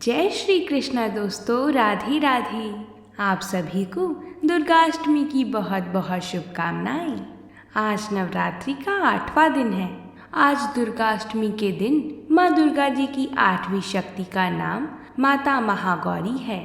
जय श्री कृष्णा दोस्तों, राधे राधे। आप सभी को दुर्गाष्टमी की बहुत बहुत शुभकामनाएं। आज नवरात्रि का 8वां दिन है। आज दुर्गाष्टमी के दिन माँ दुर्गा जी की 8वीं शक्ति का नाम माता महागौरी है।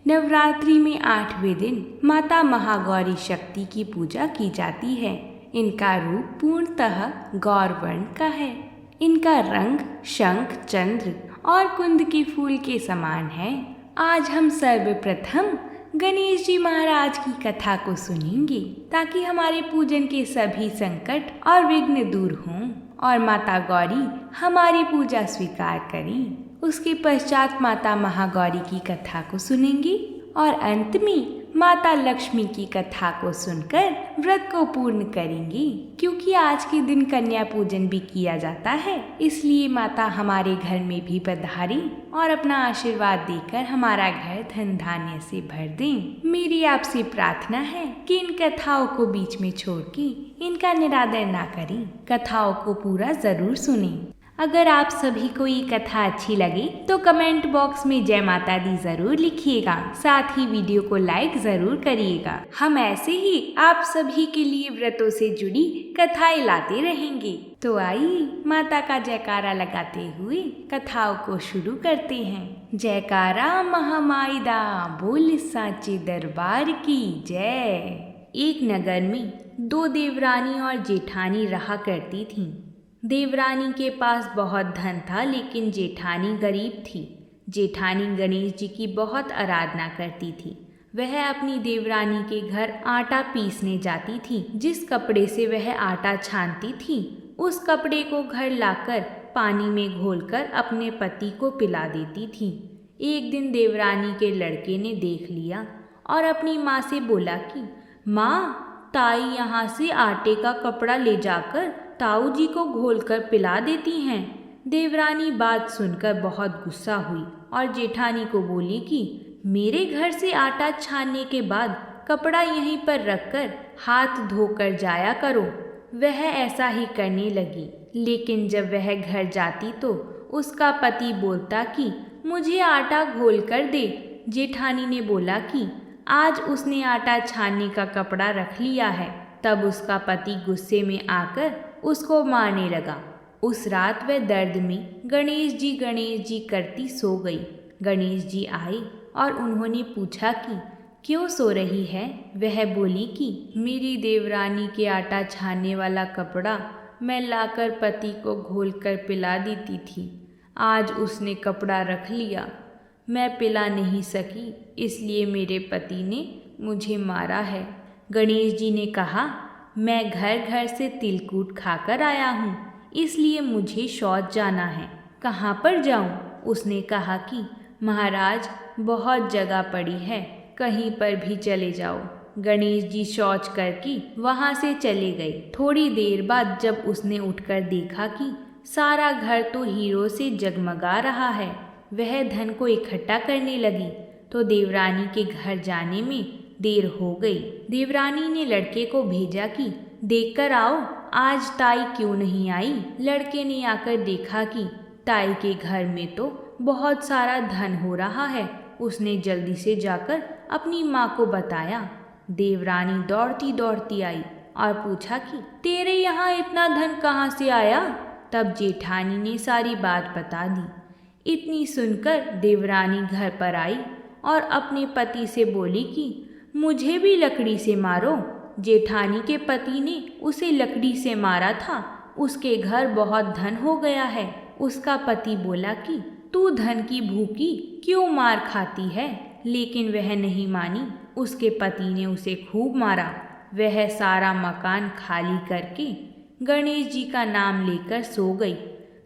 नवरात्रि में 8वें दिन माता महागौरी शक्ति की पूजा की जाती है। इनका रूप पूर्णतः गौर वर्ण का है। इनका रंग शंख, चंद्र और कुंद के फूल के समान है। आज हम सर्वप्रथम गणेश जी महाराज की कथा को सुनेंगे ताकि हमारे पूजन के सभी संकट और विघ्न दूर हों और माता गौरी हमारी पूजा स्वीकार करें। उसके पश्चात माता महागौरी की कथा को सुनेंगे और अंत में माता लक्ष्मी की कथा को सुनकर व्रत को पूर्ण करेंगे। क्योंकि आज के दिन कन्या पूजन भी किया जाता है, इसलिए माता हमारे घर में भी पधारें और अपना आशीर्वाद देकर हमारा घर धन धान्य से भर दें। मेरी आपसे प्रार्थना है कि इन कथाओं को बीच में छोड़ के इनका निरादर ना करें। कथाओं को पूरा जरूर सुनें। अगर आप सभी को ये कथा अच्छी लगे तो कमेंट बॉक्स में जय माता दी जरूर लिखिएगा। साथ ही वीडियो को लाइक जरूर करिएगा। हम ऐसे ही आप सभी के लिए व्रतों से जुड़ी कथाएं लाते रहेंगे। तो आइए माता का जयकारा लगाते हुए कथाओं को शुरू करते हैं। जयकारा महामाई दा, बोल साचे दरबार की जय। एक नगर में 2 देवरानी और जेठानी रहा करती थीं। देवरानी के पास बहुत धन था, लेकिन जेठानी गरीब थी। जेठानी गणेश जी की बहुत आराधना करती थी। वह अपनी देवरानी के घर आटा पीसने जाती थी। जिस कपड़े से वह आटा छानती थी, उस कपड़े को घर लाकर पानी में घोलकर अपने पति को पिला देती थी। एक दिन देवरानी के लड़के ने देख लिया और अपनी माँ से बोला कि माँ, ताई यहाँ से आटे का कपड़ा ले जाकर ताऊ जी को घोलकर पिला देती हैं। देवरानी बात सुनकर बहुत गुस्सा हुई और जेठानी को बोली कि मेरे घर से आटा छानने के बाद कपड़ा यहीं पर रखकर हाथ धोकर जाया करो। वह ऐसा ही करने लगी, लेकिन जब वह घर जाती तो उसका पति बोलता कि मुझे आटा घोल कर दे। जेठानी ने बोला कि आज उसने आटा छानने का कपड़ा रख लिया है। तब उसका पति गुस्से में आकर उसको मारने लगा। उस रात वह दर्द में गणेश जी करती सो गई। गणेश जी आए और उन्होंने पूछा कि क्यों सो रही है। वह बोली कि मेरी देवरानी के आटा छानने वाला कपड़ा मैं लाकर पति को घोलकर पिला देती थी। आज उसने कपड़ा रख लिया, मैं पिला नहीं सकी, इसलिए मेरे पति ने मुझे मारा है। गणेश जी ने कहा, मैं घर घर से तिलकूट खाकर आया हूँ, इसलिए मुझे शौच जाना है। कहाँ पर जाऊँ? उसने कहा कि महाराज, बहुत जगह पड़ी है, कहीं पर भी चले जाओ। गणेश जी शौच करके वहाँ से चले गए। थोड़ी देर बाद जब उसने उठकर देखा कि सारा घर तो हीरों से जगमगा रहा है, वह धन को इकट्ठा करने लगी तो देवरानी के घर जाने में देर हो गई। देवरानी ने लड़के को भेजा कि देखकर आओ, आज ताई क्यों नहीं आई। लड़के ने आकर देखा कि ताई के घर में तो बहुत सारा धन हो रहा है। उसने जल्दी से जाकर अपनी माँ को बताया। देवरानी दौड़ती दौड़ती आई और पूछा कि तेरे यहाँ इतना धन कहाँ से आया। तब जेठानी ने सारी बात बता दी। इतनी सुनकर देवरानी घर पर आई और अपने पति से बोली कि मुझे भी लकड़ी से मारो। जेठानी के पति ने उसे लकड़ी से मारा था। उसके घर बहुत धन हो गया है। उसका पति बोला कि तू धन की भूखी क्यों मार खाती है, लेकिन वह नहीं मानी। उसके पति ने उसे खूब मारा। वह सारा मकान खाली करके गणेश जी का नाम लेकर सो गई।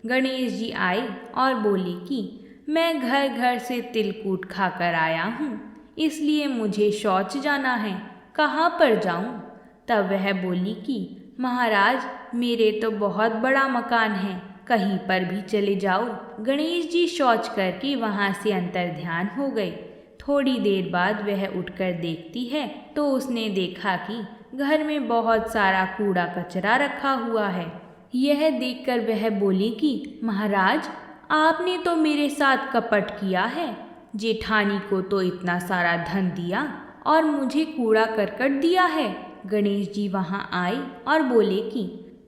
गणेश जी आए और बोले कि मैं घर घर से तिलकूट खाकर आया हूँ, इसलिए मुझे शौच जाना है, कहाँ पर जाऊँ। तब वह बोली कि महाराज, मेरे तो बहुत बड़ा मकान है, कहीं पर भी चले जाओ। गणेश जी शौच करके वहाँ से अंतर्ध्यान हो गए। थोड़ी देर बाद वह उठकर देखती है तो उसने देखा कि घर में बहुत सारा कूड़ा कचरा रखा हुआ है। यह देखकर वह बोली कि महाराज, आपने तो मेरे साथ कपट किया है। जेठानी को तो इतना सारा धन दिया और मुझे कूड़ा करकट दिया है। गणेश जी वहाँ आए और बोले कि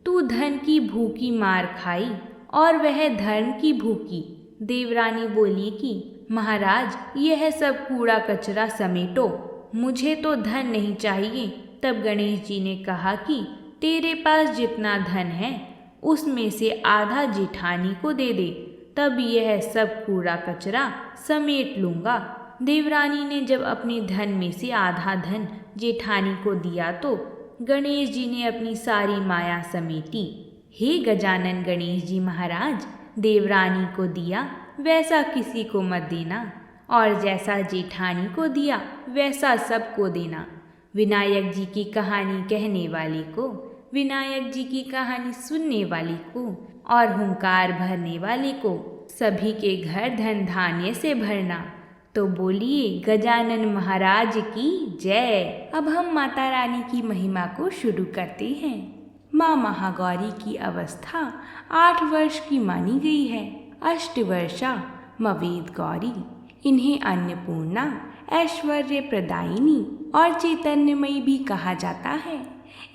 तू धन की भूखी मार खाई और वह धर्म की भूखी। देवरानी बोली कि महाराज, यह सब कूड़ा कचरा समेटो, मुझे तो धन नहीं चाहिए। तब गणेश जी ने कहा कि तेरे पास जितना धन है उसमें से आधा जेठानी को दे दे, तब यह सब कूड़ा कचरा समेट लूँगा। देवरानी ने जब अपने धन में से आधा धन जेठानी को दिया तो गणेश जी ने अपनी सारी माया समेटी। हे गजानन गणेश जी महाराज, देवरानी को दिया वैसा किसी को मत देना, और जैसा जेठानी को दिया वैसा सबको देना। विनायक जी की कहानी कहने वाले को, विनायक जी की कहानी सुनने वाले को और हुंकार भरने वाले को सभी के घर धन धान्य से भरना। तो बोलिए गजानन महाराज की जय। अब हम माता रानी की महिमा को शुरू करते हैं। माँ महागौरी की अवस्था 8 वर्ष की मानी गई है। अष्टवर्षा मवेद गौरी, इन्हें अन्नपूर्णा, ऐश्वर्य प्रदायिनी और चैतन्यमयी भी कहा जाता है।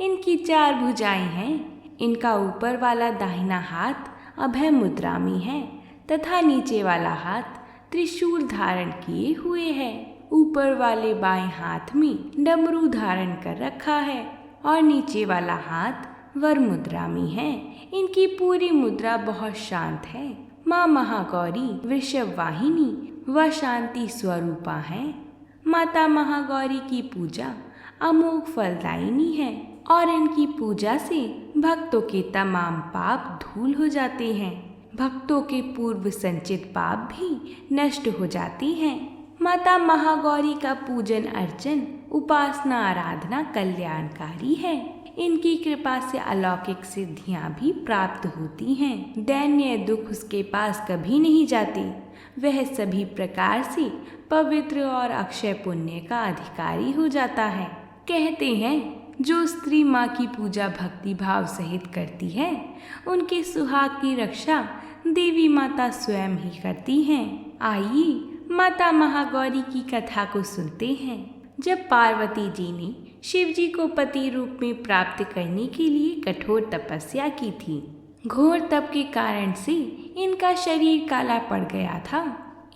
इनकी 4 भुजाएं हैं। इनका ऊपर वाला दाहिना हाथ अभय मुद्रा में है तथा नीचे वाला हाथ त्रिशूल धारण किए हुए है। ऊपर वाले बाएं हाथ में डमरू धारण कर रखा है और नीचे वाला हाथ वर मुद्रा में है। इनकी पूरी मुद्रा बहुत शांत है। माँ महागौरी वृषभ वाहिनी व शांति स्वरूपा है। माता महागौरी की पूजा अमोघ फलदायिनी है और इनकी पूजा से भक्तों के तमाम पाप धूल हो जाते हैं। भक्तों के पूर्व संचित पाप भी नष्ट हो जाती हैं। माता महागौरी का पूजन अर्चन उपासना आराधना कल्याणकारी है। इनकी कृपा से अलौकिक सिद्धियां भी प्राप्त होती हैं। दैन्य दुख उसके पास कभी नहीं जाते। वह सभी प्रकार से पवित्र और अक्षय पुण्य का अधिकारी हो जाता है। कहते हैं जो स्त्री माँ की पूजा भक्ति भाव सहित करती है उनके सुहाग की रक्षा देवी माता स्वयं ही करती हैं। आइए माता महागौरी की कथा को सुनते हैं। जब पार्वती जी ने शिव जी को पति रूप में प्राप्त करने के लिए कठोर तपस्या की थी, घोर तप के कारण से इनका शरीर काला पड़ गया था।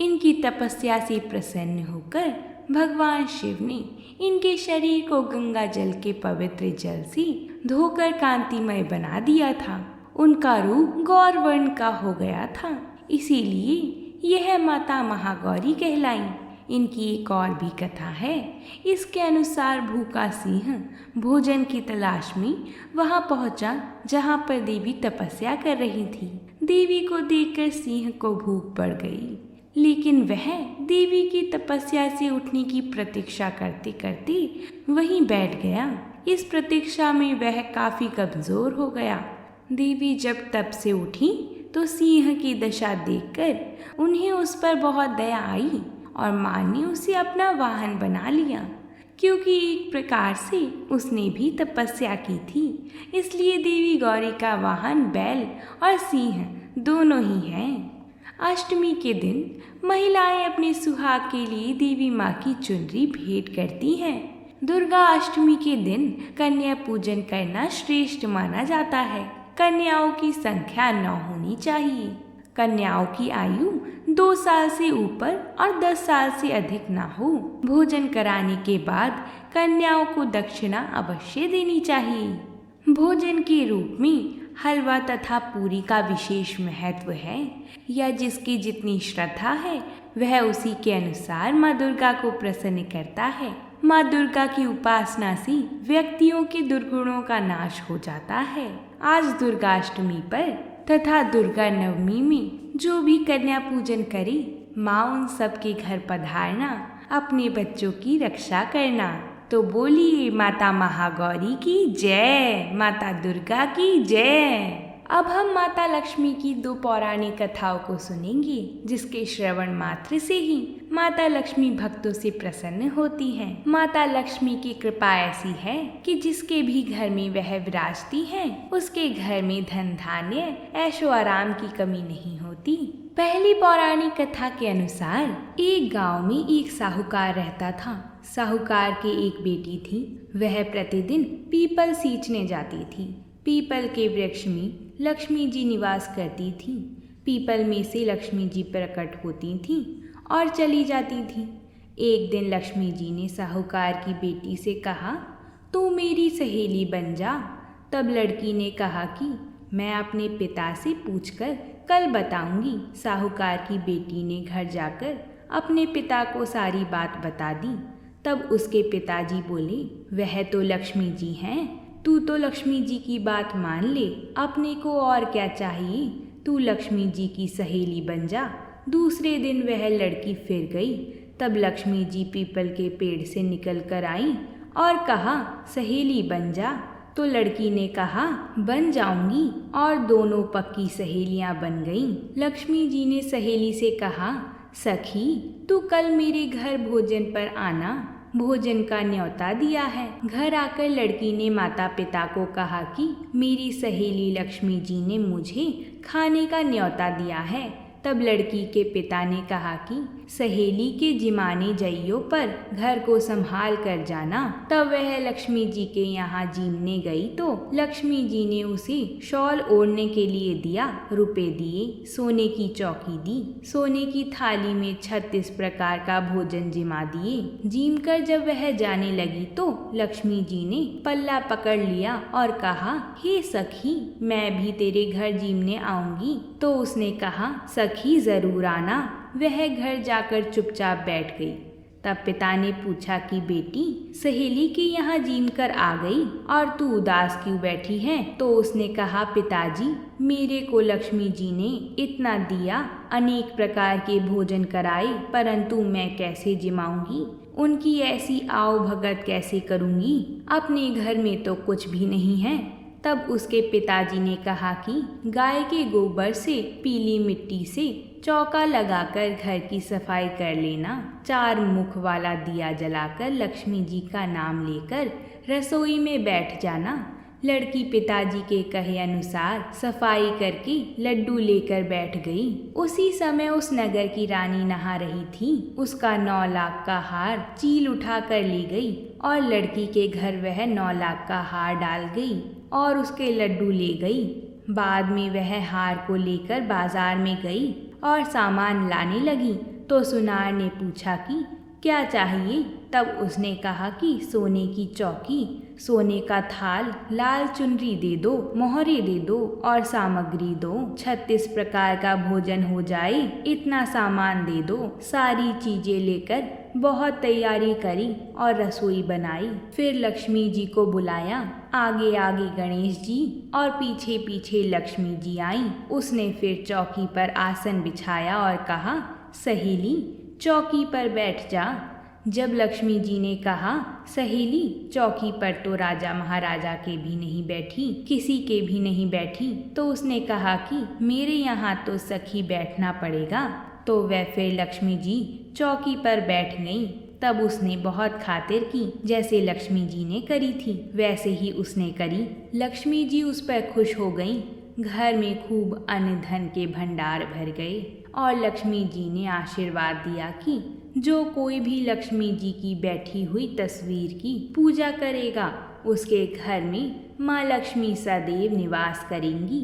इनकी तपस्या से प्रसन्न होकर भगवान शिव ने इनके शरीर को गंगा जल के पवित्र जल से धोकर कांतिमय बना दिया था। उनका रूप गौर वर्ण का हो गया था, इसीलिए यह माता महागौरी कहलाई। इनकी एक और भी कथा है। इसके अनुसार भूखा सिंह भोजन की तलाश में वहां पहुंचा जहां पर देवी तपस्या कर रही थी। देवी को देखकर सिंह को भूख बढ़ गई, लेकिन वह देवी की तपस्या से उठने की प्रतीक्षा करते करते वहीं बैठ गया। इस प्रतीक्षा में वह काफी कमजोर हो गया। देवी जब तप से उठी तो सिंह की दशा देखकर उन्हें उस पर बहुत दया आई और माँ ने उसे अपना वाहन बना लिया। क्योंकि एक प्रकार से उसने भी तपस्या की थी, इसलिए देवी गौरी का वाहन बैल और सिंह दोनों ही हैं। अष्टमी के दिन महिलाएं अपने सुहाग के लिए देवी माँ की चुनरी भेंट करती हैं। दुर्गा अष्टमी के दिन कन्या पूजन करना श्रेष्ठ माना जाता है। कन्याओं की संख्या 9 होनी चाहिए। कन्याओं की आयु 2 साल से ऊपर और 10 साल से अधिक ना हो। भोजन कराने के बाद कन्याओं को दक्षिणा अवश्य देनी चाहिए। भोजन के रूप में हलवा तथा पूरी का विशेष महत्व है। या जिसकी जितनी श्रद्धा है वह उसी के अनुसार माँ दुर्गा को प्रसन्न करता है। माँ दुर्गा की उपासना से व्यक्तियों के दुर्गुणों का नाश हो जाता है। आज दुर्गाष्टमी पर तथा दुर्गा नवमी में जो भी कन्या पूजन करे, माँ उन सब के घर पधारना, अपने बच्चों की रक्षा करना। तो बोलिए माता महागौरी की जय, माता दुर्गा की जय। अब हम माता लक्ष्मी की 2 पौराणिक कथाओं को सुनेंगे, जिसके श्रवण मात्र से ही माता लक्ष्मी भक्तों से प्रसन्न होती हैं। माता लक्ष्मी की कृपा ऐसी है कि जिसके भी घर में वह विराजती हैं, उसके घर में धन धान्य ऐशो आराम की कमी नहीं होती। पहली पौराणिक कथा के अनुसार एक गांव में एक साहूकार रहता था। साहूकार की एक बेटी थी। वह प्रतिदिन पीपल सींचने जाती थी। पीपल के वृक्ष में लक्ष्मी जी निवास करती थी। पीपल में से लक्ष्मी जी प्रकट होती थीं और चली जाती थी। एक दिन लक्ष्मी जी ने साहूकार की बेटी से कहा, तू मेरी सहेली बन जा। तब लड़की ने कहा कि मैं अपने पिता से पूछकर कल बताऊंगी। साहूकार की बेटी ने घर जाकर अपने पिता को सारी बात बता दी। तब उसके पिताजी बोले, वह तो लक्ष्मी जी हैं, तू तो लक्ष्मी जी की बात मान ले, अपने को और क्या चाहिए, तू लक्ष्मी जी की सहेली बन जा। दूसरे दिन वह लड़की फिर गई। तब लक्ष्मी जी पीपल के पेड़ से निकल कर आई और कहा, सहेली बन जा। तो लड़की ने कहा, बन जाऊंगी, और दोनों पक्की सहेलियां बन गईं। लक्ष्मी जी ने सहेली से कहा, सखी तू कल मेरे घर भोजन पर आना, भोजन का न्योता दिया है। घर आकर लड़की ने माता पिता को कहा कि मेरी सहेली लक्ष्मी जी ने मुझे खाने का न्योता दिया है। तब लड़की के पिता ने कहा कि सहेली के जिमाने जइयों पर घर को संभाल कर जाना। तब वह लक्ष्मी जी के यहाँ जीमने गई तो लक्ष्मी जी ने उसे शॉल ओढ़ने के लिए दिया, रुपए दिए, सोने की चौकी दी, सोने की थाली में 36 प्रकार का भोजन जिमा दिए। जीम कर जब वह जाने लगी तो लक्ष्मी जी ने पल्ला पकड़ लिया और कहा, हे सखी मैं भी तेरे घर जीमने आऊंगी। तो उसने कहा, सखी जरूर आना। वह घर जाकर चुपचाप बैठ गई। तब पिता ने पूछा कि बेटी सहेली के यहाँ जीम कर आ गई और तू उदास क्यों बैठी है? तो उसने कहा, पिताजी मेरे को लक्ष्मी जी ने इतना दिया, अनेक प्रकार के भोजन कराए, परंतु मैं कैसे जिमाऊंगी? उनकी ऐसी आओ भगत कैसे करूंगी? अपने घर में तो कुछ भी नहीं है। तब उसके पिताजी ने कहा कि गाय के गोबर से पीली मिट्टी से चौका लगाकर घर की सफाई कर लेना। 4 मुख वाला दिया जलाकर लक्ष्मी जी का नाम लेकर रसोई में बैठ जाना। लड़की पिताजी के कहे अनुसार सफाई करके लड्डू लेकर बैठ गई। उसी समय उस नगर की रानी नहा रही थी। उसका 9 लाख का हार चील उठा कर ली गई और लड़की के घर वह 9 लाख का हार डाल गई और उसके लड्डू ले गई। बाद में वह हार को लेकर बाजार में गई और सामान लाने लगी तो सुनार ने पूछा कि क्या चाहिए? तब उसने कहा कि सोने की चौकी, सोने का थाल, लाल चुनरी दे दो, मोहरे दे दो और सामग्री दो। 36 प्रकार का भोजन हो जाए, इतना सामान दे दो। सारी चीजें लेकर बहुत तैयारी करी और रसोई बनाई। फिर लक्ष्मी जी को बुलाया। आगे आगे गणेश जी और पीछे पीछे लक्ष्मी जी आई। उसने फिर चौकी पर आसन बिछाया और कहा, सहेली चौकी पर बैठ जा। जब लक्ष्मी जी ने कहा, सहेली चौकी पर तो राजा महाराजा के भी नहीं बैठी, किसी के भी नहीं बैठी, तो उसने कहा कि मेरे यहाँ तो सखी बैठना पड़ेगा। तो वह फिर लक्ष्मी जी चौकी पर बैठ गई। तब उसने बहुत खातिर की, जैसे लक्ष्मी जी ने करी थी वैसे ही उसने करी। लक्ष्मी जी उस पर खुश हो गईं। घर में खूब अन्न धन के भंडार भर गए और लक्ष्मी जी ने आशीर्वाद दिया कि जो कोई भी लक्ष्मी जी की बैठी हुई तस्वीर की पूजा करेगा उसके घर में माँ लक्ष्मी सदैव निवास करेंगी।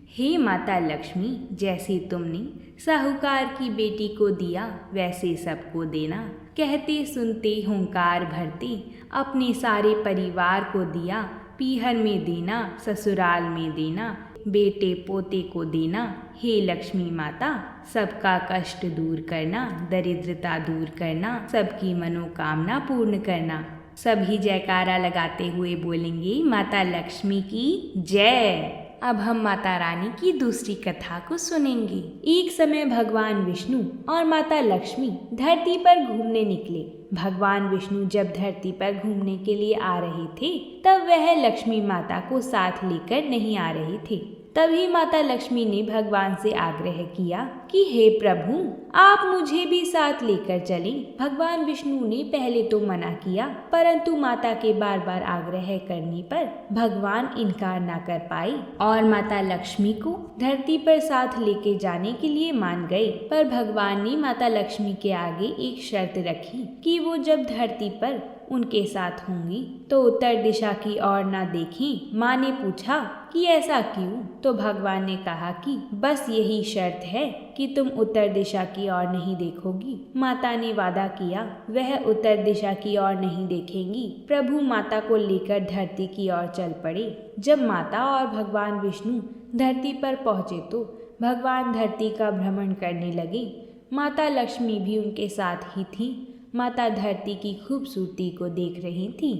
हे माता लक्ष्मी, जैसे तुमने साहूकार की बेटी को दिया वैसे सबको देना। कहते सुनते हुंकार भरते अपने सारे परिवार को दिया। पीहर में देना, ससुराल में देना, बेटे पोते को देना। हे लक्ष्मी माता, सबका कष्ट दूर करना, दरिद्रता दूर करना, सबकी मनोकामना पूर्ण करना। सभी जयकारा लगाते हुए बोलेंगे, माता लक्ष्मी की जय। अब हम माता रानी की दूसरी कथा को सुनेंगे। एक समय भगवान विष्णु और माता लक्ष्मी धरती पर घूमने निकले। भगवान विष्णु जब धरती पर घूमने के लिए आ रहे थे तब वह लक्ष्मी माता को साथ लेकर नहीं आ रहे थे। तभी माता लक्ष्मी ने भगवान से आग्रह किया कि हे प्रभु, आप मुझे भी साथ लेकर चलें। भगवान विष्णु ने पहले तो मना किया, परंतु माता के बार बार आग्रह करने पर भगवान इनकार न कर पाए और माता लक्ष्मी को धरती पर साथ लेके जाने के लिए मान गए। पर भगवान ने माता लक्ष्मी के आगे एक शर्त रखी कि वो जब धरती पर उनके साथ होंगी तो उत्तर दिशा की ओर न देखें। माँ ने पूछा कि ऐसा क्यों? तो भगवान ने कहा कि बस यही शर्त है कि तुम उत्तर दिशा की ओर नहीं देखोगी। माता ने वादा किया वह उत्तर दिशा की ओर नहीं देखेंगी। प्रभु माता को लेकर धरती की ओर चल पड़े। जब माता और भगवान विष्णु धरती पर पहुँचे तो भगवान धरती का भ्रमण करने लगे। माता लक्ष्मी भी उनके साथ ही थी। माता धरती की खूबसूरती को देख रही थी।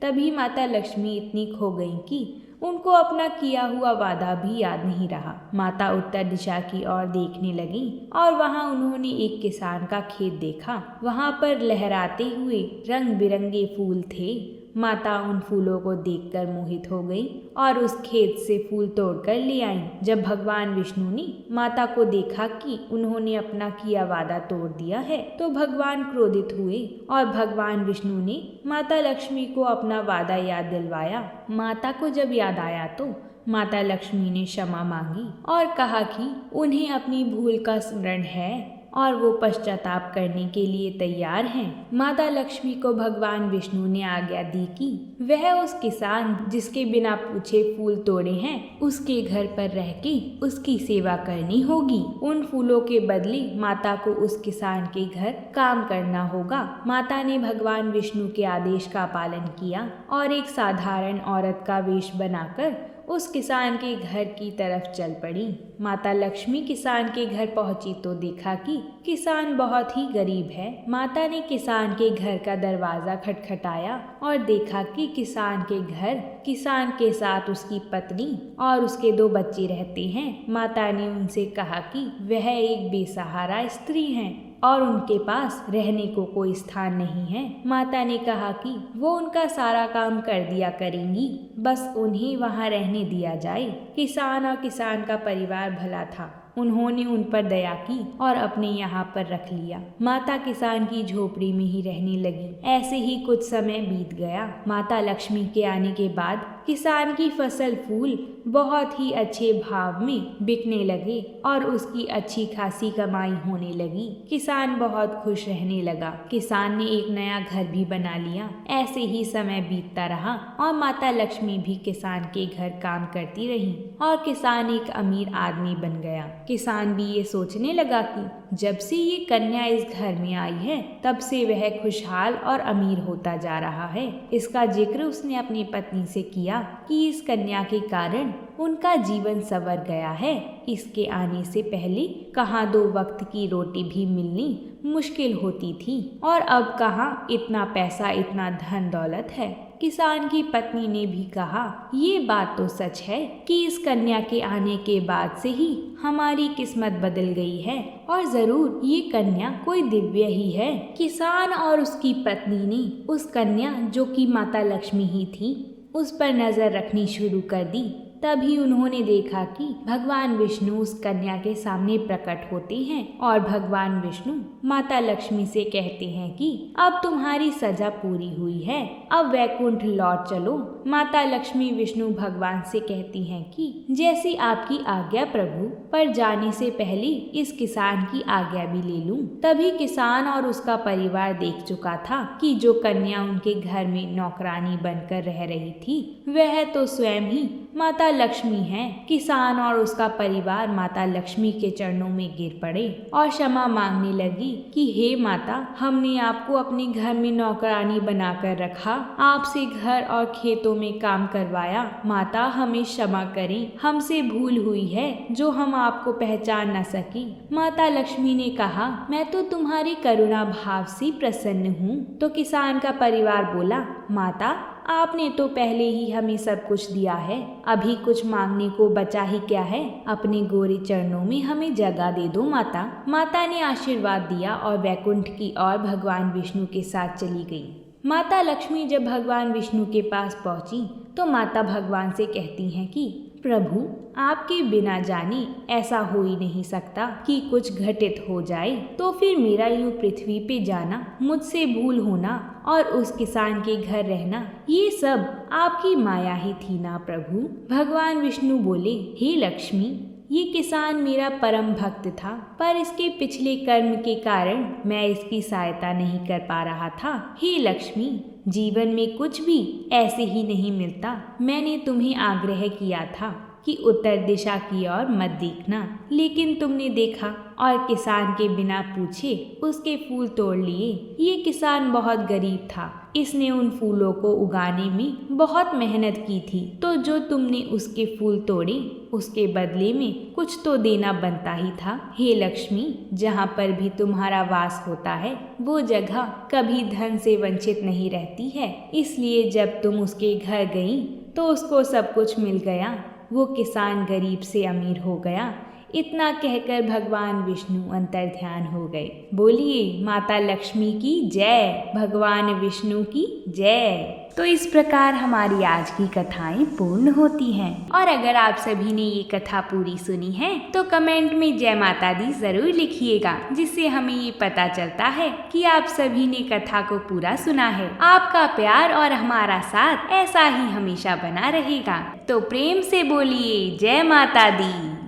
तभी माता लक्ष्मी इतनी खो गईं कि उनको अपना किया हुआ वादा भी याद नहीं रहा। माता उत्तर दिशा की ओर देखने लगी और वहां उन्होंने एक किसान का खेत देखा। वहां पर लहराते हुए रंग बिरंगे फूल थे। माता उन फूलों को देखकर मोहित हो गई और उस खेत से फूल तोड़कर ले आईं। जब भगवान विष्णु ने माता को देखा कि उन्होंने अपना किया वादा तोड़ दिया है तो भगवान क्रोधित हुए और भगवान विष्णु ने माता लक्ष्मी को अपना वादा याद दिलवाया। माता को जब याद आया तो माता लक्ष्मी ने क्षमा मांगी और कहा कि उन्हें अपनी भूल का स्मरण है और वो पश्चाताप करने के लिए तैयार हैं। माता लक्ष्मी को भगवान विष्णु ने आज्ञा दी कि वह उस किसान जिसके बिना पूछे फूल तोड़े हैं उसके घर पर रह के उसकी सेवा करनी होगी। उन फूलों के बदले माता को उस किसान के घर काम करना होगा। माता ने भगवान विष्णु के आदेश का पालन किया और एक साधारण औरत का वेश बनाकर उस किसान के घर की तरफ चल पड़ी। माता लक्ष्मी किसान के घर पहुंची तो देखा कि किसान बहुत ही गरीब है। माता ने किसान के घर का दरवाजा खटखटाया और देखा कि किसान के घर किसान के साथ उसकी पत्नी और उसके 2 बच्चे रहते हैं। माता ने उनसे कहा कि वह एक बेसहारा स्त्री हैं और उनके पास रहने को कोई स्थान नहीं है। माता ने कहा कि वो उनका सारा काम कर दिया करेंगी, बस उन्हें वहाँ रहने दिया जाए। किसान और किसान का परिवार भला था। उन्होंने उन पर दया की और अपने यहाँ पर रख लिया। माता किसान की झोपड़ी में ही रहने लगी। ऐसे ही कुछ समय बीत गया। माता लक्ष्मी के आने के बाद किसान की फसल फूल बहुत ही अच्छे भाव में बिकने लगे और उसकी अच्छी खासी कमाई होने लगी। किसान बहुत खुश रहने लगा। किसान ने एक नया घर भी बना लिया। ऐसे ही समय बीतता रहा और माता लक्ष्मी भी किसान के घर काम करती रही और किसान एक अमीर आदमी बन गया। किसान भी ये सोचने लगा कि जब से ये कन्या इस घर में आई है तब से वह खुशहाल और अमीर होता जा रहा है। इसका जिक्र उसने अपनी पत्नी से किया कि इस कन्या के कारण उनका जीवन संवर गया है। इसके आने से पहले कहाँ 2 वक्त की रोटी भी मिलनी मुश्किल होती थी और अब कहाँ इतना पैसा, इतना धन दौलत है। किसान की पत्नी ने भी कहा, ये बात तो सच है कि इस कन्या के आने के बाद से ही हमारी किस्मत बदल गई है और जरूर ये कन्या कोई दिव्य ही है। किसान और उसकी पत्नी ने उस कन्या जो कि माता लक्ष्मी ही थी उस पर नजर रखनी शुरू कर दी। तभी उन्होंने देखा कि भगवान विष्णु उस कन्या के सामने प्रकट होते हैं और भगवान विष्णु माता लक्ष्मी से कहते हैं कि अब तुम्हारी सजा पूरी हुई है, अब वैकुंठ लौट चलो। माता लक्ष्मी विष्णु भगवान से कहती हैं कि जैसी आपकी आज्ञा प्रभु, पर जाने से पहले इस किसान की आज्ञा भी ले लूं। तभी किसान और उसका परिवार देख चुका था कि जो कन्या उनके घर में नौकरानी बनकर रह रही थी वह तो स्वयं ही माता लक्ष्मी है। किसान और उसका परिवार माता लक्ष्मी के चरणों में गिर पड़े और क्षमा मांगने लगी कि हे माता, हमने आपको अपने घर में नौकरानी बनाकर रखा, आपसे घर और खेतों में काम करवाया। माता हमें क्षमा करें, हमसे भूल हुई है जो हम आपको पहचान न सकी। माता लक्ष्मी ने कहा, मैं तो तुम्हारी करुणा भाव से प्रसन्न हूँ। तो किसान का परिवार बोला, माता आपने तो पहले ही हमें सब कुछ दिया है, अभी कुछ मांगने को बचा ही क्या है। अपने गोरे चरणों में हमें जगह दे दो माता। माता ने आशीर्वाद दिया और वैकुंठ की ओर भगवान विष्णु के साथ चली गई। माता लक्ष्मी जब भगवान विष्णु के पास पहुंची तो माता भगवान से कहती हैं कि प्रभु, आपके बिना जाने ऐसा हो ही नहीं सकता कि कुछ घटित हो जाए। तो फिर मेरा यूं पृथ्वी पे जाना, मुझसे भूल होना और उस किसान के घर रहना, ये सब आपकी माया ही थी ना प्रभु। भगवान विष्णु बोले, हे लक्ष्मी, ये किसान मेरा परम भक्त था, पर इसके पिछले कर्म के कारण मैं इसकी सहायता नहीं कर पा रहा था। हे लक्ष्मी, जीवन में कुछ भी ऐसे ही नहीं मिलता। मैंने तुम्हें आग्रह किया था कि उत्तर दिशा की ओर मत देखना, लेकिन तुमने देखा और किसान के बिना पूछे उसके फूल तोड़ लिए। ये किसान बहुत गरीब था, इसने उन फूलों को उगाने में बहुत मेहनत की थी, तो जो तुमने उसके फूल तोड़े उसके बदले में कुछ तो देना बनता ही था। हे लक्ष्मी, जहाँ पर भी तुम्हारा वास होता है वो जगह कभी धन से वंचित नहीं रहती है, इसलिए जब तुम उसके घर गई तो उसको सब कुछ मिल गया। वो किसान गरीब से अमीर हो गया। इतना कहकर भगवान विष्णु अंतर्ध्यान हो गए। बोलिए माता लक्ष्मी की जय, भगवान विष्णु की जय। तो इस प्रकार हमारी आज की कथाएं पूर्ण होती हैं। और अगर आप सभी ने ये कथा पूरी सुनी है तो कमेंट में जय माता दी जरूर लिखिएगा, जिससे हमें ये पता चलता है कि आप सभी ने कथा को पूरा सुना है। आपका प्यार और हमारा साथ ऐसा ही हमेशा बना रहेगा। तो प्रेम से बोलिए जय माता दी।